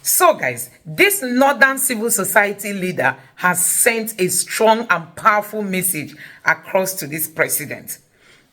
So guys, this northern civil society leader has sent a strong and powerful message across to this president.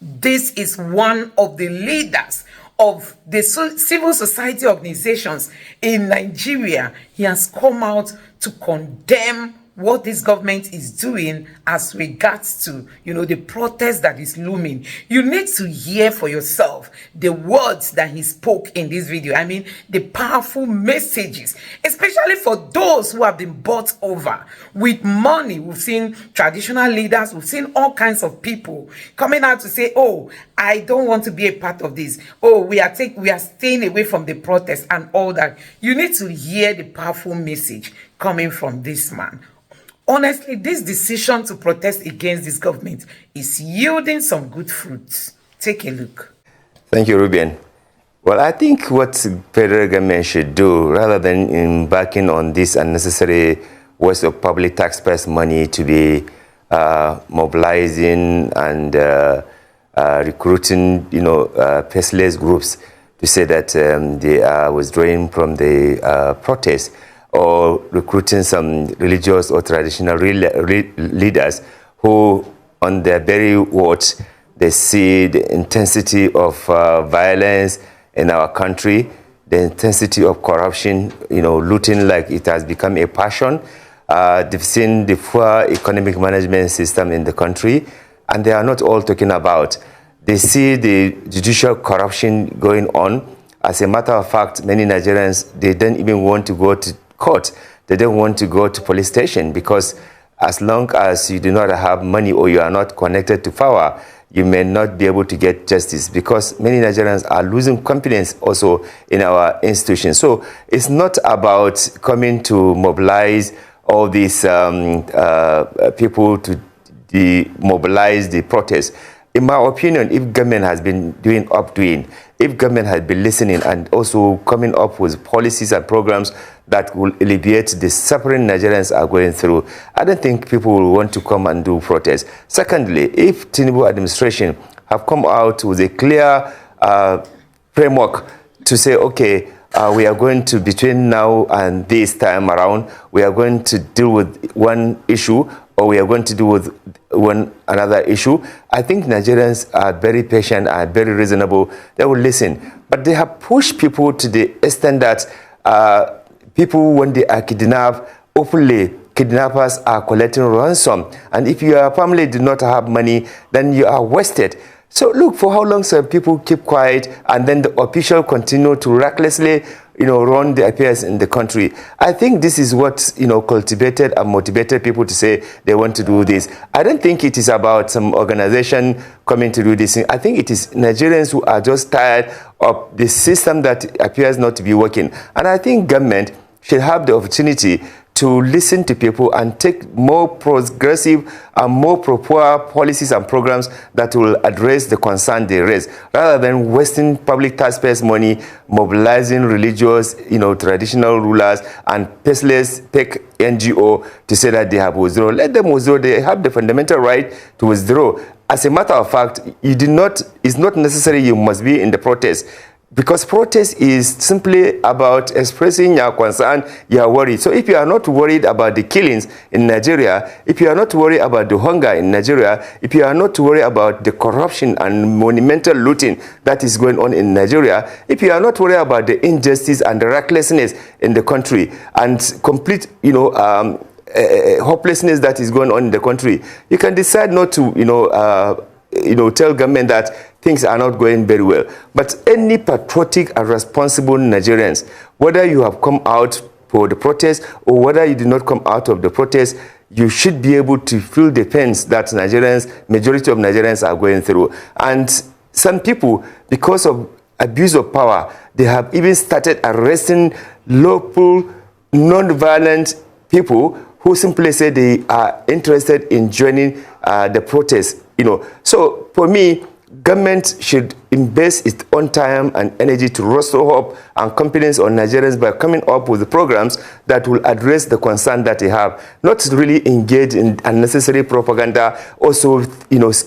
This is one of the leaders of the civil society organizations in Nigeria. He has come out to condemn what this government is doing as regards to, the protest that is looming. You need to hear for yourself the words that he spoke in this video. I mean, the powerful messages, especially for those who have been bought over with money. We've seen traditional leaders, we've seen all kinds of people coming out to say, oh, I don't want to be a part of this. Oh, we are staying away from the protest and all that. You need to hear the powerful message coming from this man. Honestly, this decision to protest against this government is yielding some good fruits. Take a look. Thank you, Ruben. Well, I think what federal government should do, rather than embarking on this unnecessary waste of public taxpayers' money to be mobilizing and recruiting, faceless groups to say that they are withdrawing from the protest, or recruiting some religious or traditional leaders who, on their very words, they see the intensity of violence in our country, the intensity of corruption, looting like it has become a passion. They've seen the poor economic management system in the country, and they are not all talking about. They see the judicial corruption going on. As a matter of fact, many Nigerians, they don't even want to go to court. They don't want to go to police station, because as long as you do not have money or you are not connected to power, you may not be able to get justice, because many Nigerians are losing confidence also in our institutions. So it's not about coming to mobilize all these people to demobilize the protest. In my opinion, if government has been doing updoing, if government has been listening and also coming up with policies and programs that will alleviate the suffering Nigerians are going through, I don't think people will want to come and do protests. Secondly, if Tinubu administration have come out with a clear framework to say, okay, we are going to, between now and this time around, we are going to deal with one issue, or we are going to deal with another issue, I think Nigerians are very patient and very reasonable. They will listen. But they have pushed people to the extent that people, when they are kidnapped, openly, kidnappers are collecting ransom. And if your family do not have money, then you are wasted. So look, for how long some people keep quiet, and then the official continue to recklessly, run the affairs in the country. I think this is what, cultivated and motivated people to say they want to do this. I don't think it is about some organization coming to do this. I think it is Nigerians who are just tired of the system that appears not to be working. And I think government should have the opportunity to listen to people and take more progressive and more proper policies and programs that will address the concern they raise, rather than wasting public taxpayers' money, mobilizing religious, traditional rulers and faceless fake NGO to say that they have withdrawn. Let them withdraw. They have the fundamental right to withdraw. As a matter of fact, it's not necessary you must be in the protest, because protest is simply about expressing your concern, your worry. So if you are not worried about the killings in Nigeria, if you are not worried about the hunger in Nigeria, if you are not worried about the corruption and monumental looting that is going on in Nigeria, if you are not worried about the injustice and the recklessness in the country and complete, hopelessness that is going on in the country, you can decide not to, tell government that things are not going very well. But any patriotic and responsible Nigerians, whether you have come out for the protest or whether you did not come out of the protest, you should be able to feel the pains that majority of Nigerians are going through. And some people, because of abuse of power, they have even started arresting local, non-violent people who simply say they are interested in joining the protest. So for me, government should invest its own time and energy to restore hope and confidence on Nigerians by coming up with programs that will address the concern that they have, not really engage in unnecessary propaganda. Also,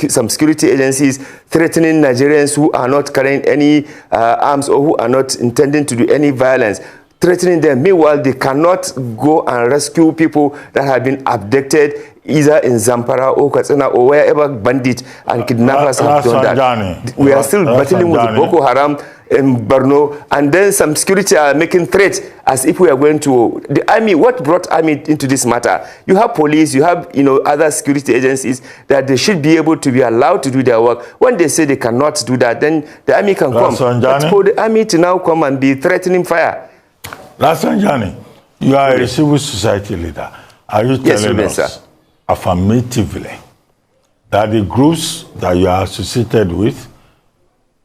some security agencies threatening Nigerians who are not carrying any arms or who are not intending to do any violence, threatening them. Meanwhile, they cannot go and rescue people that have been abducted either in Zamfara or Katsina or wherever bandits and kidnappers have done that. We are still battling with Boko Haram in Borno, and then some security are making threats as if we are going to the army. What brought army into this matter? You have police, you have other security agencies that they should be able to be allowed to do their work. When they say they cannot do that, then the army can come. But for the army to now come and be threatening fire. Rasanjani, you are a civil society leader. Are you telling us affirmatively that the groups that you are associated with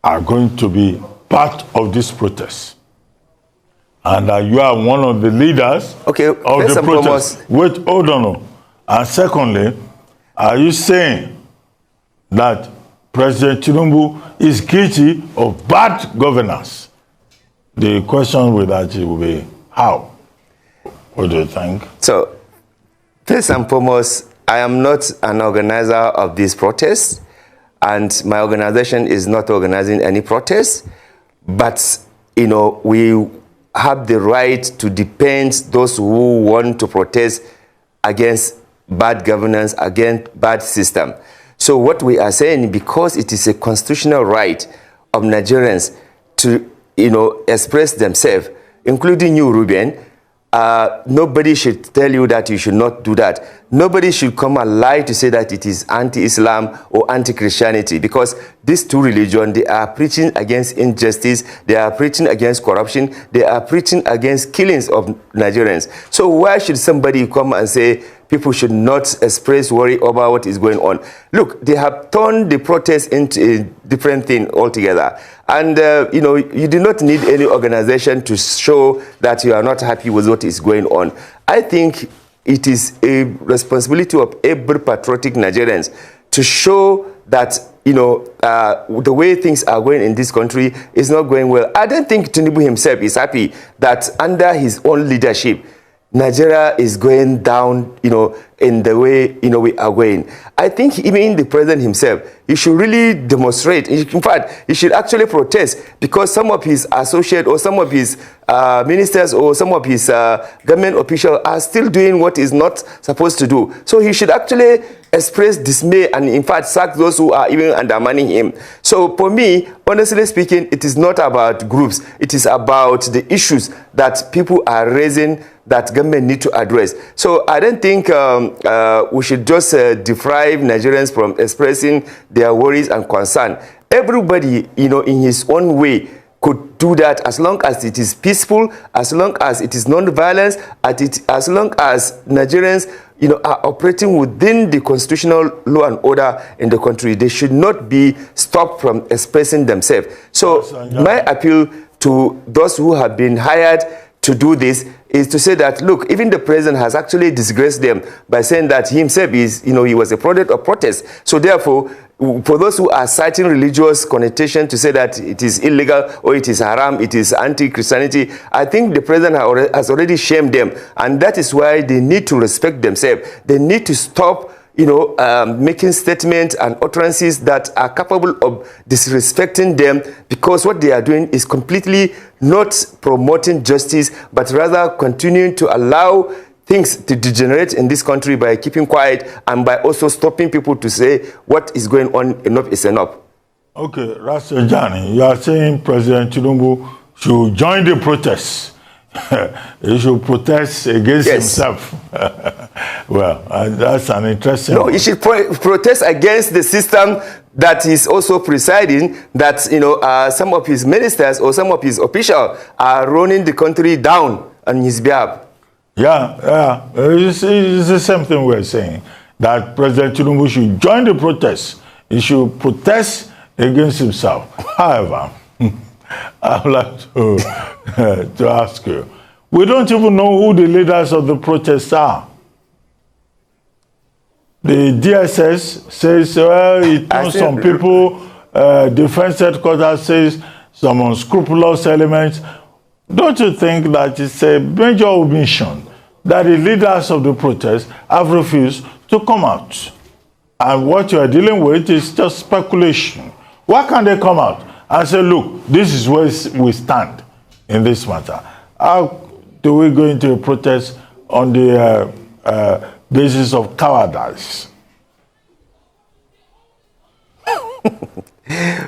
are going to be part of this protest, and that you are one of the leaders of the protest? Wait, hold on. And secondly, are you saying that President Tinubu is guilty of bad governance? The question with that will be, how? What do you think? So, first and foremost, I am not an organizer of this protest, and my organization is not organizing any protest. But, we have the right to defend those who want to protest against bad governance, against bad system. So what we are saying, because it is a constitutional right of Nigerians to, express themselves, including you, Ruben, nobody should tell you that you should not do that. Nobody should come and lie to say that it is anti-Islam or anti-Christianity, because these two religions, they are preaching against injustice, they are preaching against corruption, they are preaching against killings of Nigerians. So why should somebody come and say people should not express worry over what is going on? Look, they have turned the protest into a different thing altogether. And, you do not need any organization to show that you are not happy with what is going on. I think it is a responsibility of every patriotic Nigerians to show that, the way things are going in this country is not going well. I don't think Tinubu himself is happy that under his own leadership, Nigeria is going down, in the way, we are going. I think even the president himself, he should really demonstrate. In fact, he should actually protest, because some of his associates or some of his ministers or some of his government officials are still doing what is not supposed to do. So he should actually express dismay and, in fact, sack those who are even undermining him. So for me, honestly speaking, it is not about groups. It is about the issues that people are raising that government need to address. So I don't think we should just deprive Nigerians from expressing their worries and concern. Everybody, in his own way, could do that as long as it is peaceful, as long as it is non-violence, as long as Nigerians, are operating within the constitutional law and order in the country. They should not be stopped from expressing themselves. So my appeal to those who have been hired to do this is to say that, look, even the president has actually disgraced them by saying that he himself is, he was a product of protest. So therefore, for those who are citing religious connotation to say that it is illegal or it is haram, it is anti-Christianity, I think the president has already shamed them. And that is why they need to respect themselves. They need to stop making statements and utterances that are capable of disrespecting them, because what they are doing is completely not promoting justice, but rather continuing to allow things to degenerate in this country by keeping quiet and by also stopping people to say what is going on. Enough is enough. Okay, Rasanjani, you are saying President Tinubu should join the protest. He should protest against himself. Well, that's an interesting... No, he should protest against the system that is also presiding, that, some of his ministers or some of his officials are running the country down on his behalf. Yeah. It's the same thing we're saying, that President Tinubu should join the protest. He should protest against himself. However, I would like to ask you, we don't even know who the leaders of the protests are. The DSS says, well, it knows some people, Defense Headquarters says some unscrupulous elements. Don't you think that it's a major omission that the leaders of the protest have refused to come out? And what you are dealing with is just speculation. Why can't they come out and say, look, this is where we stand in this matter? do we go into a protest on the basis of cowardice?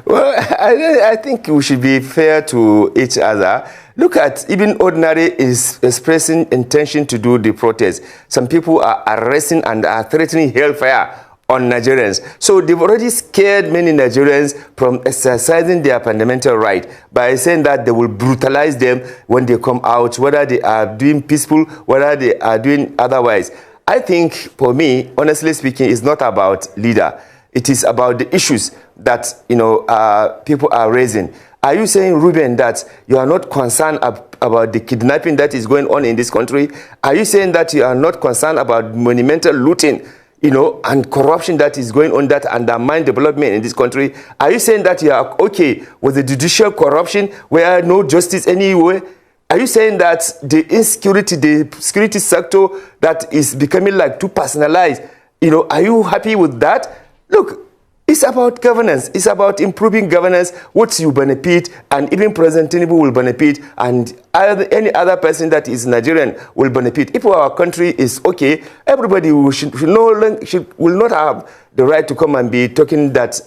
Well, I think we should be fair to each other. Look at even ordinary is expressing intention to do the protest. Some people are arresting and are threatening hellfire on Nigerians. So they've already scared many Nigerians from exercising their fundamental right by saying that they will brutalize them when they come out, whether they are doing peaceful, whether they are doing otherwise. I think, for me, honestly speaking, it's not about leader. It is about the issues that people are raising. Are you saying, Ruben, that you are not concerned about the kidnapping that is going on in this country? Are you saying that you are not concerned about monumental looting, and corruption that is going on that undermine development in this country? Are you saying that you are okay with the judicial corruption where no justice anywhere? Are you saying that the insecurity, the security sector that is becoming like too personalized, are you happy with that? Look, it's about governance. It's about improving governance, which you benefit, and even President Tinubu will benefit, and any other person that is Nigerian will benefit. If our country is okay, everybody will not have the right to come and be talking that,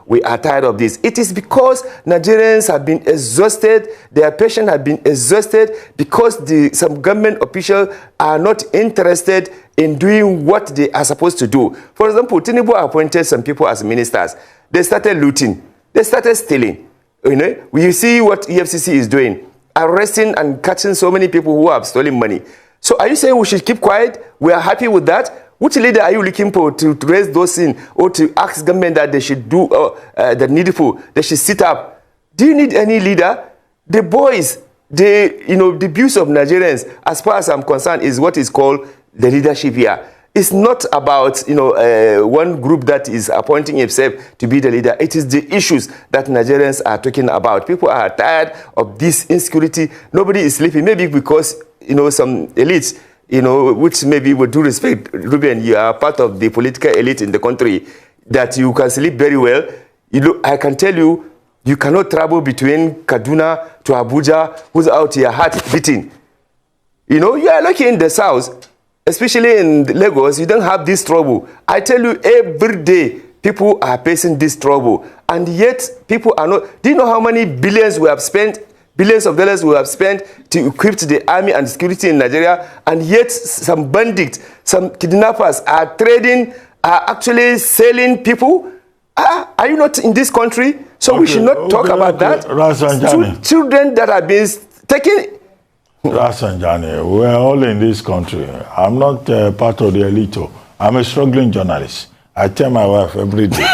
we are tired of this. It is because Nigerians have been exhausted, their patients have been exhausted, because some government officials are not interested in doing what they are supposed to do. For example, Tinubu appointed some people as ministers. They started looting. They started stealing. You see what EFCC is doing, arresting and catching so many people who have stolen money. So are you saying we should keep quiet? We are happy with that? Which leader are you looking for to raise those things, or to ask government that they should do the needful, they should sit up? Do you need any leader? The boys, the views of Nigerians, as far as I'm concerned, is what is called the leadership here. It's not about one group that is appointing itself to be the leader. It is the issues that Nigerians are talking about. People are tired of this insecurity. Nobody is sleeping. Maybe because some elites, which maybe with due respect, Ruben, you are part of the political elite in the country, that you can sleep very well. I can tell you, you cannot travel between Kaduna to Abuja without your heart beating. You are lucky in the south. Especially in Lagos, you don't have this trouble. I tell you, every day, people are facing this trouble. And yet, people are not. Do you know how many billions we have spent? Billions of dollars we have spent to equip the army and security in Nigeria. And yet, some bandits, some kidnappers are actually selling people. Are you not in this country? So we should not talk about that. Children that are being taken. Rasanjani, we're all in this country. I'm not part of the elite. I'm a struggling journalist. I tell my wife every day,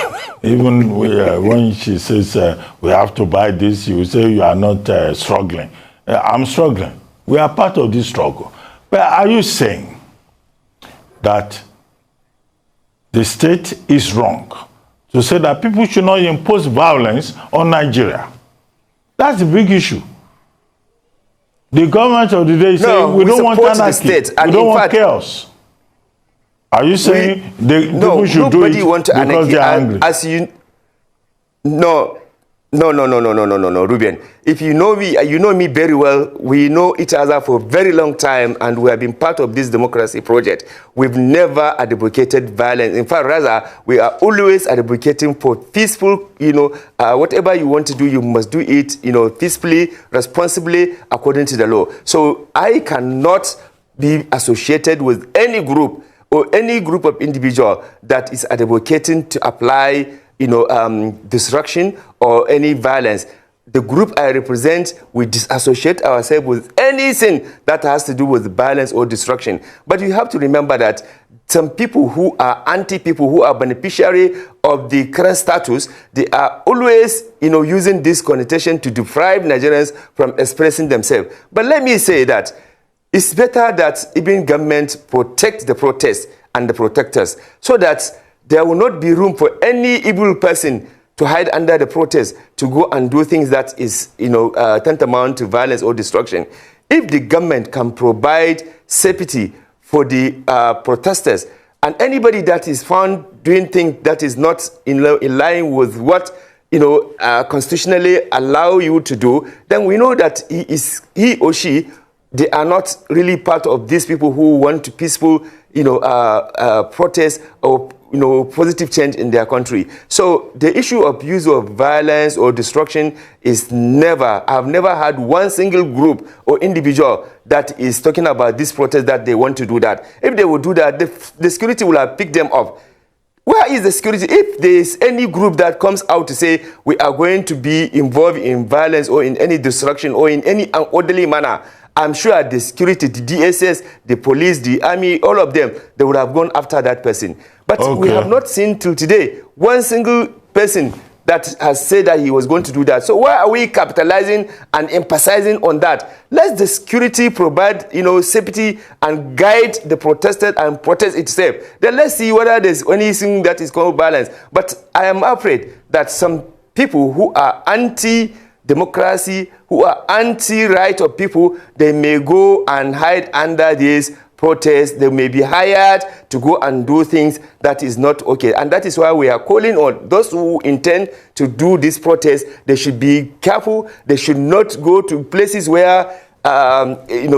even when she says we have to buy this, you say you are not struggling. I'm struggling. We are part of this struggle. But are you saying that the state is wrong to say that people should not impose violence on Nigeria? That's a big issue. The government of the day is saying we don't want anarchy, we don't want chaos. Are you saying people should do it because they are angry? No, Ruben. If you know me very well. We know each other for a very long time, and we have been part of this democracy project. We've never advocated violence. In fact, rather, we are always advocating for peaceful, whatever you want to do, you must do it, peacefully, responsibly, according to the law. So I cannot be associated with any group or any group of individual that is advocating to apply destruction or any violence. The group I represent, we disassociate ourselves with anything that has to do with violence or destruction. But you have to remember that some people who are anti-people, who are beneficiary of the current status, they are always, using this connotation to deprive Nigerians from expressing themselves. But let me say that it's better that even government protect the protest and the protectors, so that there will not be room for any evil person to hide under the protest to go and do things that is, tantamount to violence or destruction. If the government can provide safety for the protesters, and anybody that is found doing things that is not in line with what constitutionally allow you to do, then we know that he or she they are not really part of these people who want to peaceful, protest or positive change in their country. So the issue of use of violence or destruction is I've never had one single group or individual that is talking about this protest that they want to do that. If they would do that, the security will have picked them up. Where is the security? If there is any group that comes out to say we are going to be involved in violence or in any destruction or in any unorderly manner, I'm sure the security, the DSS, the police, the army, all of them, they would have gone after that person. But we have not seen till today one single person that has said that he was going to do that. So why are we capitalizing and emphasizing on that? Let the security provide, safety and guide the protesters and protest itself. Then let's see whether there's anything that is called violence. But I am afraid that some people who are anti-democracy, who are anti-right of people, they may go and hide under this protest. They may be hired to go and do things that is not okay. And that is why we are calling on those who intend to do this protest. They should be careful. They should not go to places where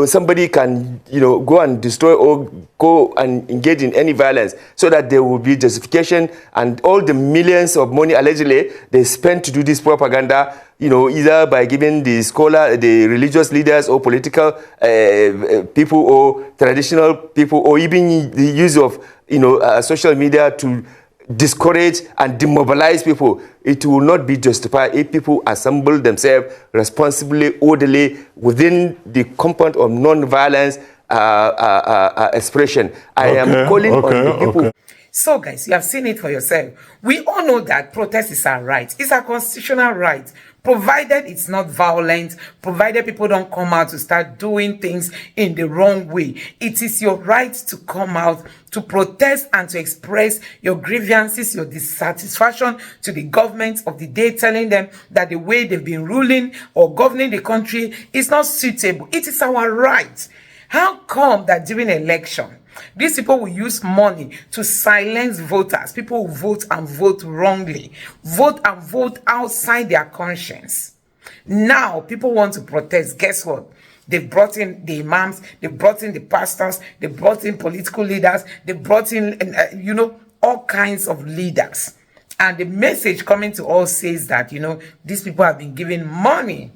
somebody can, go and destroy or go and engage in any violence, so that there will be justification, and all the millions of money allegedly they spent to do this propaganda, either by giving the religious leaders or political people or traditional people, or even the use of, social media to discourage and demobilize people. It will not be justified if people assemble themselves responsibly, orderly, within the compound of non-violence expression. I am calling on the people. So guys, you have seen it for yourself. We all know that protest is our right. It's a constitutional right, provided it's not violent, provided people don't come out to start doing things in the wrong way. It is your right to come out to protest and to express your grievances, your dissatisfaction to the government of the day, telling them that the way they've been ruling or governing the country is not suitable. It is our right. How come that during election, these people will use money to silence voters? People will vote and vote wrongly, vote and vote outside their conscience. Now, people want to protest. Guess what? They've brought in the imams, they brought in the pastors, they brought in political leaders, they brought in, all kinds of leaders. And the message coming to us says that, these people have been given money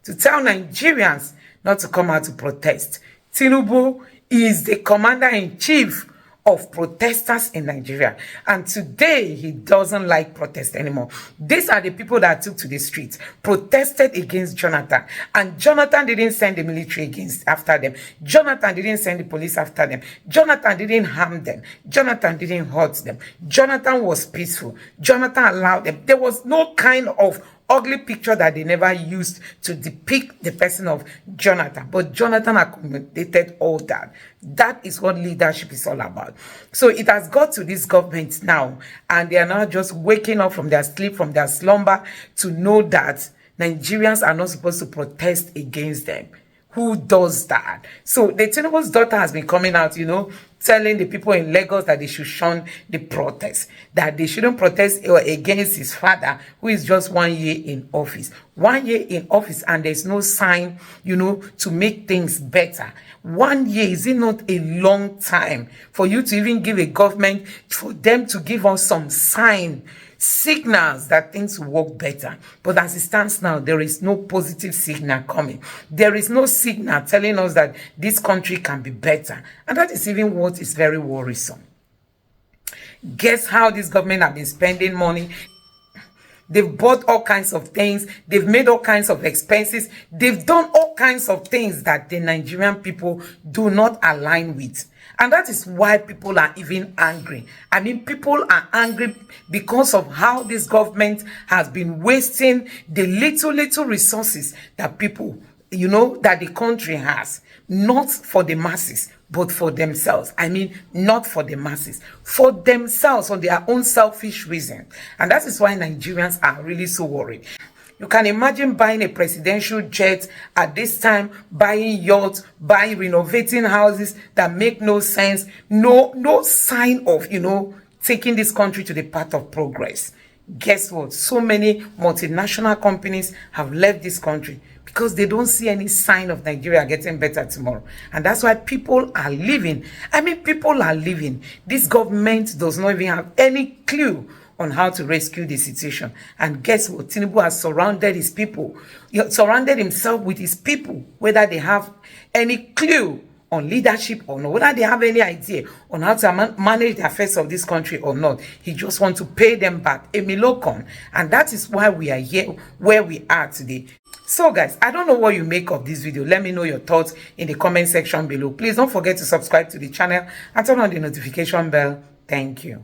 to tell Nigerians not to come out to protest. Tinubu is the commander-in-chief of protesters in Nigeria. And today, he doesn't like protest anymore. These are the people that took to the streets, protested against Jonathan. And Jonathan didn't send the military after them. Jonathan didn't send the police after them. Jonathan didn't harm them. Jonathan didn't hurt them. Jonathan was peaceful. Jonathan allowed them. There was no kind of ugly picture that they never used to depict the person of Jonathan. But Jonathan accommodated all that. That is what leadership is all about. So it has got to this government now, and they are now just waking up from their sleep, from their slumber, to know that Nigerians are not supposed to protest against them. Who does that? So the Tinubu's daughter has been coming out, telling the people in Lagos that they should shun the protest, that they shouldn't protest against his father, who is just 1 year in office. 1 year in office, and there's no sign, to make things better. 1 year, is it not a long time for you to even give a government, for them to give us some signals that things will work better? But as it stands now, there is no positive signal coming. There is no signal telling us that this country can be better. And that is even what is very worrisome. Guess how this government have been spending money? They've bought all kinds of things. They've made all kinds of expenses. They've done all kinds of things that the Nigerian people do not align with. And that is why people are even angry. I mean, people are angry because of how this government has been wasting the little resources that people, that the country has. Not for the masses, but for themselves. I mean, not for the masses, for themselves, for their own selfish reason. And that is why Nigerians are really so worried. You can imagine buying a presidential jet at this time, buying yachts, renovating houses that make no sense, no sign of, taking this country to the path of progress. Guess what? So many multinational companies have left this country because they don't see any sign of Nigeria getting better tomorrow. And that's why people are leaving. I mean, people are leaving. This government does not even have any clue on how to rescue the situation. And guess what? Tinubu has surrounded his people. He surrounded himself with his people, whether they have any clue on leadership or not, whether they have any idea on how to manage the affairs of this country or not. He just wants to pay them back, a milocon. And that is why we are here where we are today. So guys, I don't know what you make of this video. Let me know your thoughts in the comment section below. Please don't forget to subscribe to the channel and turn on the notification bell. Thank you.